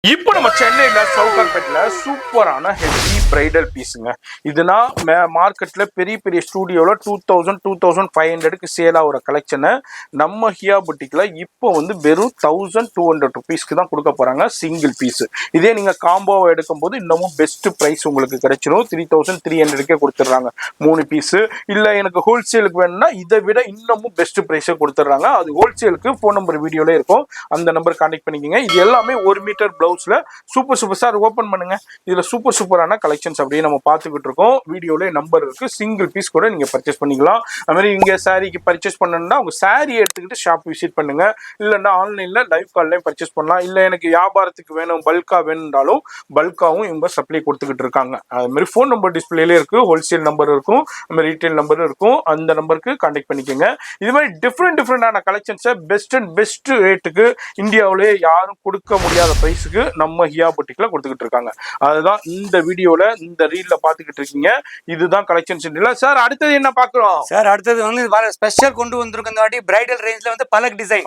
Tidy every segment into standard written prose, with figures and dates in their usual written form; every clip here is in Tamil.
இப்போ நம்ம சென்னையில சவுகார்பேட்ல சூப்பரான ஹெவி பிரைடல் பீஸுங்க. இதுனா மார்க்கெட்ல பெரிய பெரிய ஸ்டூடியோல 2500 சேல் ஆகிற கலெக்ஷனை நம்ம ஹியா புட்டிக்ல இப்போ வந்து வெறும் 1200 ருபீஸ்க்கு தான் கொடுக்க போறாங்க சிங்கிள் பீஸ். இதே நீங்க காம்போவை எடுக்கும் போது இன்னமும் பெஸ்ட் பிரைஸ் உங்களுக்கு கிடைச்சிடும். 3300 கொடுத்துட்றாங்க 3 பீஸ். இல்ல எனக்கு ஹோல்சேலுக்கு வேணும்னா இதை விட இன்னமும் பெஸ்ட் பிரைஸை கொடுத்துட்றாங்க. அது ஹோல்சேலுக்கு ஃபோன் நம்பர் வீடியோல இருக்கும், அந்த நம்பர் கான்டெக்ட் பண்ணிக்கோங்க. இது எல்லாமே 1 மீட்டர் பிளவுஸ்ல சூப்பர் சார் ஓபன் பண்ணுங்க. இதுல சூப்பரான கலெக்ஷன்ஸ் அப்படியே நம்ம பார்த்துக்கிட்டு இருக்கோம். வீடியோல நம்பர் இருக்கு, சிங்கிள் பீஸ் கூட நீங்க பர்ச்சேஸ் பண்ணிக்கலாம். அது மாதிரி இங்க சாரிக்கு பர்ச்சேஸ் பண்ணணும்னா உங்க சாரி எடுத்துக்கிட்டு ஷாப் விசிட் பண்ணுங்க. இல்லைன்னா ஆன்லைன்ல லைவ் கால்லையும் பர்ச்சேஸ் பண்ணலாம். இல்லை எனக்கு வியாபாரத்துக்கு வேணும் பல்கா வேணும்னாலும் பல்காவும் இவங்க சப்ளை கொடுத்துக்கிட்டு இருக்காங்க. அது மாதிரி ஃபோன் நம்பர் டிஸ்பிளேல இருக்கு, ஹோல்சேல் நம்பர் இருக்கும், அது மாதிரி ரீட்டைல் நம்பர் இருக்கும். அந்த நம்பருக்கு கான்டாக்ட் பண்ணிக்கோங்க. இது மாதிரி டிஃப்ரெண்டான கலெக்ஷன்ஸை பெஸ்ட் ரேட்டுக்கு இந்தியாவிலேயே யாரும் கொடுக்க முடியாத பிரைஸுக்கு நம்ம ஹியா புட்டிக்ல கொடுத்துக்கிட்டு இருக்காங்க. அதுதான் இந்த வீடியோல இந்த ரீல்ல பாத்துக்கிட்டு இருக்கீங்க. இதுதான் கலெக்ஷன்ஸ் இல்ல சார். அடுத்தது என்ன பாக்குறோம் சார்? அடுத்தது வந்து ஸ்பெஷல் கொண்டு வந்திருக்க இந்த வாட்டி பிரைடல் ரேஞ்ச்ல வந்து பலக் டிசைன்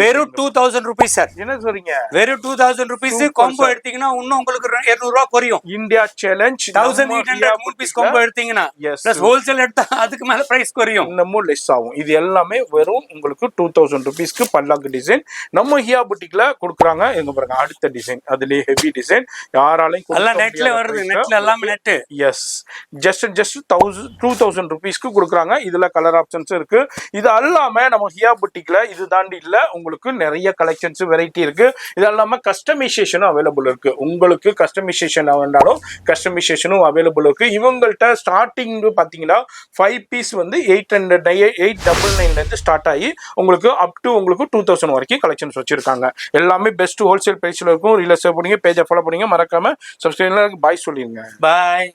வெறும் 2000 ரூபீஸ் சார். என்ன சொல்றீங்க? வெறும் 2000 ரூபீஸ். காம்போ எடுத்தீங்கன்னா இன்னும் உங்களுக்கு 200 ரூபாய் குறையும். இந்தியா சேலஞ்ச் 1800 பீஸ் காம்போ எடுத்தீங்கன்னா பிளஸ் ஹோல்சேல் எடுத்தா அதுக்கு மேல பிரைஸ் குறையும், இன்னமும் லெஸ் ஆகும். இது எல்லாமே வெறும் உங்களுக்கு 2000 ருபீஸ்க்கு பல்லாக் டிசைன் நம்ம ஹியா புட்டிக்ல கொடுக்குறாங்க. எங்க பாருங்க அடுத்த டிசைன், அதுலயே ஹெவி டிசைன். யாராலையும் எல்லாம் நெட்ல வருது, நெட்ல எல்லாமே நெட். எஸ், ஜஸ்ட் 2000 ருபீஸ்க்கு கொடுக்குறாங்க. இதுல கலர் ஆப்ஷன்ஸ் இருக்கு. இது அல்லாம நம்ம ஹியா புட்டிக்ல இது தாண்டி இல்ல உங்களுக்கு நிறைய கலெக்ஷன்ஸ் வெரைட்டி இருக்கு. இது இல்லாம கஸ்டமைசேஷனும் அவைலபிள் இருக்கு. உங்களுக்கு கஸ்டமைசேஷன் வேண்டாலும் கஸ்டமைசேஷனும் அவைலபிள் இருக்கு. இவங்கள்ட்ட ஸ்டார்டிங் பாத்தீங்கன்னா 5 பீஸ் வந்து 899 இருந்து ஸ்டார்ட் ஆகி உங்களுக்கு அப் டு உங்களுக்கு 2000 வரைக்கும் கலெக்ஷன்ஸ் வச்சிருக்காங்க. எல்லாமே பெஸ்ட் ஹோல்சேல் பிரைஸ்ல இருக்கும். ரீல்ஸ் பண்ணுங்க, பேஜை ஃபாலோ பண்ணுங்க, மறக்காம சப்ஸ்கிரைப் பாய் சொல்லிருங்க. பாய்.